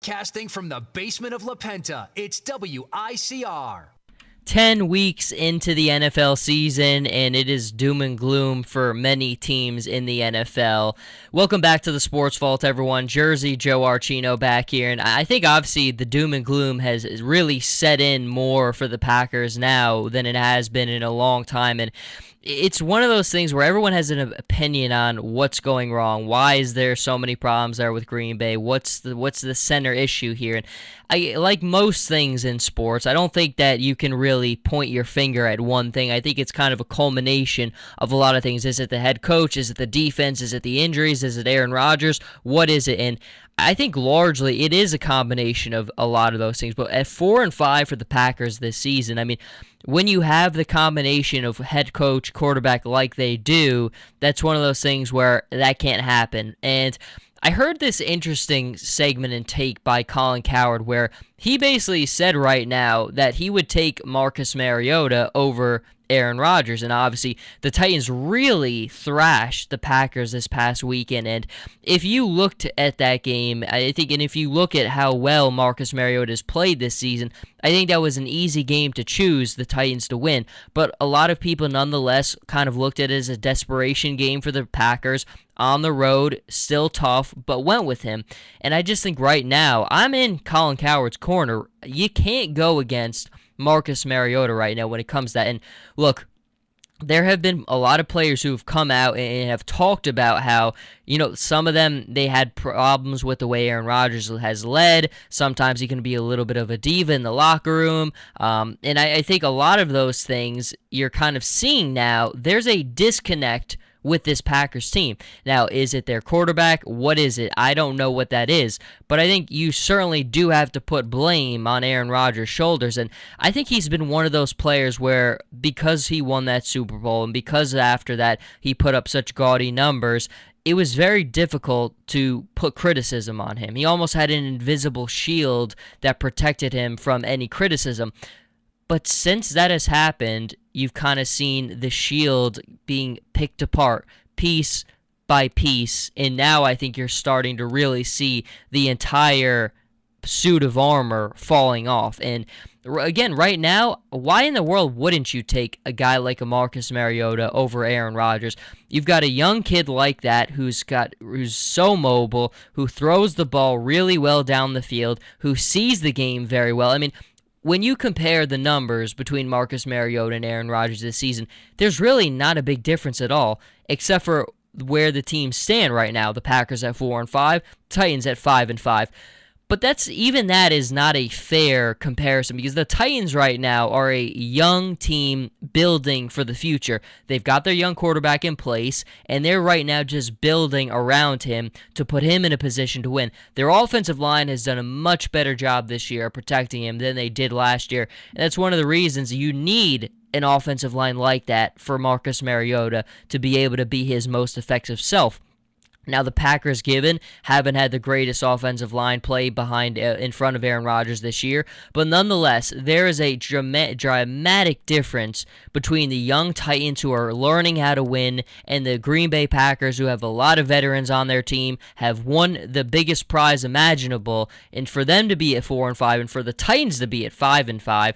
Broadcasting from the basement of La Penta, it's WICR. 10 weeks into the NFL season, and it is doom and gloom for many teams in the NFL. Welcome back to the Sports Vault, everyone. Jersey Joe Archino back here, and I think obviously the doom and gloom has really set in more for the Packers now than it has been in a long time, and it's one of those things where everyone has an opinion on what's going wrong. Why is there so many problems there with Green Bay? What's the center issue here? And like most things in sports, I don't think that you can really point your finger at one thing. I think it's kind of a culmination of a lot of things. Is it the head coach? Is it the defense? Is it the injuries? Is it Aaron Rodgers? What is it? And I think largely it is a combination of a lot of those things. But at 4-5 for the Packers this season, I mean, when you have the combination of head coach, quarterback like they do, that's one of those things where that can't happen. And I heard this interesting segment and take by Colin Cowherd where he basically said right now that he would take Marcus Mariota over Aaron Rodgers, and obviously the Titans really thrashed the Packers this past weekend, and if you looked at that game, I think, and if you look at how well Marcus Mariota has played this season, I think that was an easy game to choose the Titans to win, but a lot of people nonetheless kind of looked at it as a desperation game for the Packers, on the road, still tough, but went with him, and I just think right now, I'm in Colin Cowherd's corner. You can't go against Marcus Mariota right now when it comes to that. And look, there have been a lot of players who have come out and have talked about how, some of them, they had problems with the way Aaron Rodgers has led. Sometimes he can be a little bit of a diva in the locker room. And I think a lot of those things you're kind of seeing now. There's a disconnect with this Packers team. Now, is it their quarterback? What is it? I don't know what that is, but I think you certainly do have to put blame on Aaron Rodgers' shoulders, and I think he's been one of those players where because he won that Super Bowl and because after that he put up such gaudy numbers, it was very difficult to put criticism on him. He almost had an invisible shield that protected him from any criticism. But since that has happened, you've kind of seen the shield being picked apart piece by piece, and now I think you're starting to really see the entire suit of armor falling off. And again, right now, why in the world wouldn't you take a guy like a Marcus Mariota over Aaron Rodgers? You've got a young kid like that who's so mobile, who throws the ball really well down the field, who sees the game very well. I mean, when you compare the numbers between Marcus Mariota and Aaron Rodgers this season, there's really not a big difference at all, except for where the teams stand right now. The Packers at 4-5, Titans at 5-5. But that is not a fair comparison because the Titans right now are a young team building for the future. They've got their young quarterback in place, and they're right now just building around him to put him in a position to win. Their offensive line has done a much better job this year protecting him than they did last year, and that's one of the reasons you need an offensive line like that for Marcus Mariota to be able to be his most effective self. Now, the Packers haven't had the greatest offensive line play in front of Aaron Rodgers this year, but nonetheless, there is a dramatic difference between the young Titans who are learning how to win and the Green Bay Packers who have a lot of veterans on their team, have won the biggest prize imaginable, and for them to be at 4-5 and for the Titans to be at 5-5,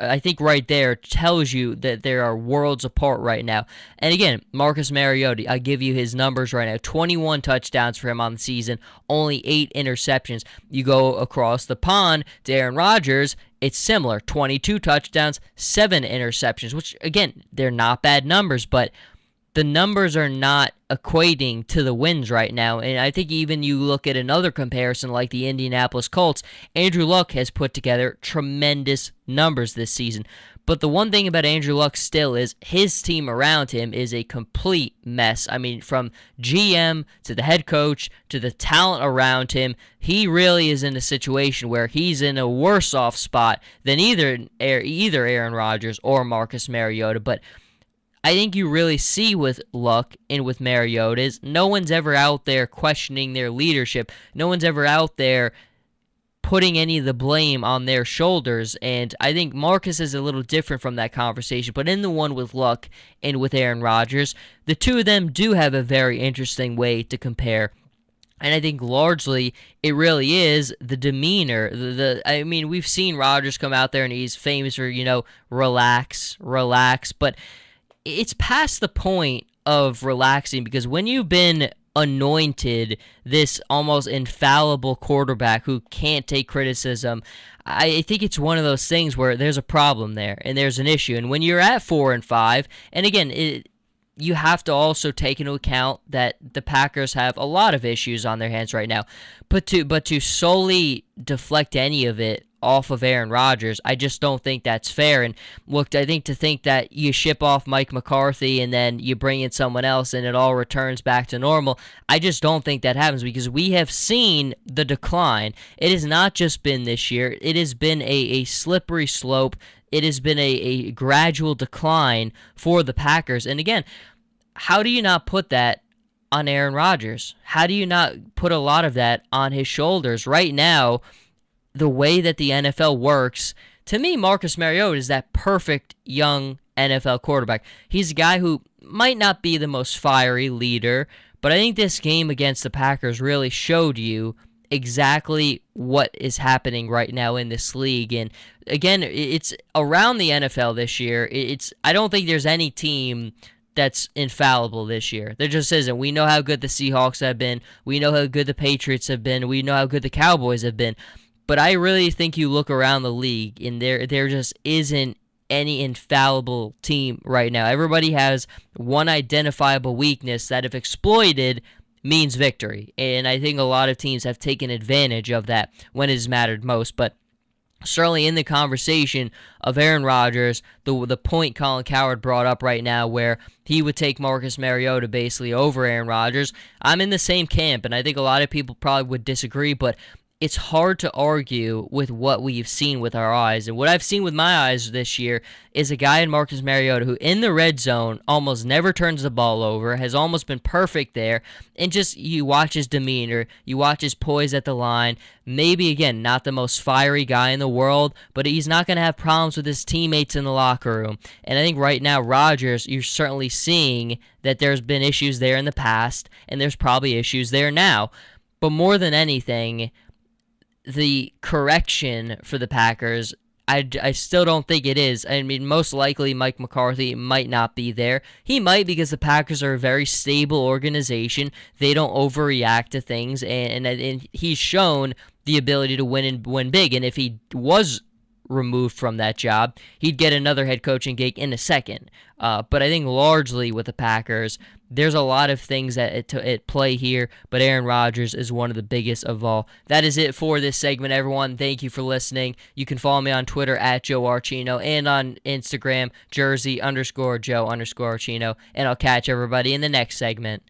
I think right there tells you that there are worlds apart right now. And again, Marcus Mariota, I give you his numbers right now. 21 touchdowns for him on the season, only 8 interceptions. You go across the pond to Aaron Rodgers, it's similar. 22 touchdowns, 7 interceptions, which, again, they're not bad numbers, but the numbers are not equating to the wins right now. And I think even you look at another comparison like the Indianapolis Colts, Andrew Luck has put together tremendous numbers this season. But the one thing about Andrew Luck still is his team around him is a complete mess. I mean, from GM to the head coach to the talent around him, he really is in a situation where he's in a worse off spot than either Aaron Rodgers or Marcus Mariota. But I think you really see with Luck and with Mariota is no one's ever out there questioning their leadership. No one's ever out there putting any of the blame on their shoulders, and I think Marcus is a little different from that conversation, but in the one with Luck and with Aaron Rodgers, the two of them do have a very interesting way to compare. And I think largely it really is the demeanor. I mean, we've seen Rodgers come out there and he's famous for, relax, relax. But it's past the point of relaxing, because when you've been anointed this almost infallible quarterback who can't take criticism, I think it's one of those things where there's a problem there and there's an issue. And when you're at 4-5, and again, you have to also take into account that the Packers have a lot of issues on their hands right now. But to solely deflect any of it off of Aaron Rodgers, I just don't think that's fair. And look, I think to think that you ship off Mike McCarthy and then you bring in someone else and it all returns back to normal, I just don't think that happens, because we have seen the decline. It has not just been this year. It has been a slippery slope. It has been a gradual decline for the Packers. And again, how do you not put that on Aaron Rodgers? How do you not put a lot of that on his shoulders? Right now, the way that the NFL works, to me, Marcus Mariota is that perfect young NFL quarterback. He's a guy who might not be the most fiery leader, but I think this game against the Packers really showed you exactly what is happening right now in this league. And again, it's around the NFL this year. I don't think there's any team that's infallible this year. There just isn't. We know how good the Seahawks have been. We know how good the Patriots have been. We know how good the Cowboys have been. But I really think you look around the league and there just isn't any infallible team right now. Everybody has one identifiable weakness that, if exploited, means victory. And I think a lot of teams have taken advantage of that when it has mattered most. But certainly in the conversation of Aaron Rodgers, the point Colin Cowherd brought up right now where he would take Marcus Mariota basically over Aaron Rodgers, I'm in the same camp, and I think a lot of people probably would disagree, but it's hard to argue with what we've seen with our eyes. And what I've seen with my eyes this year is a guy in Marcus Mariota who in the red zone almost never turns the ball over, has almost been perfect there, and just you watch his demeanor, you watch his poise at the line. Maybe, again, not the most fiery guy in the world, but he's not going to have problems with his teammates in the locker room. And I think right now, Rodgers, you're certainly seeing that there's been issues there in the past, and there's probably issues there now. But more than anything, the correction for the Packers, I still don't think it is. I mean, most likely Mike McCarthy might not be there. He might, because the Packers are a very stable organization. They don't overreact to things, and he's shown the ability to win and win big. And if he was removed from that job, he'd get another head coaching gig in a second. But I think largely with the Packers, there's a lot of things at play here, but Aaron Rodgers is one of the biggest of all. That is it for this segment, everyone. Thank you for listening. You can follow me on Twitter at Joe Archino and on Instagram, Jersey_Joe_Archino, and I'll catch everybody in the next segment.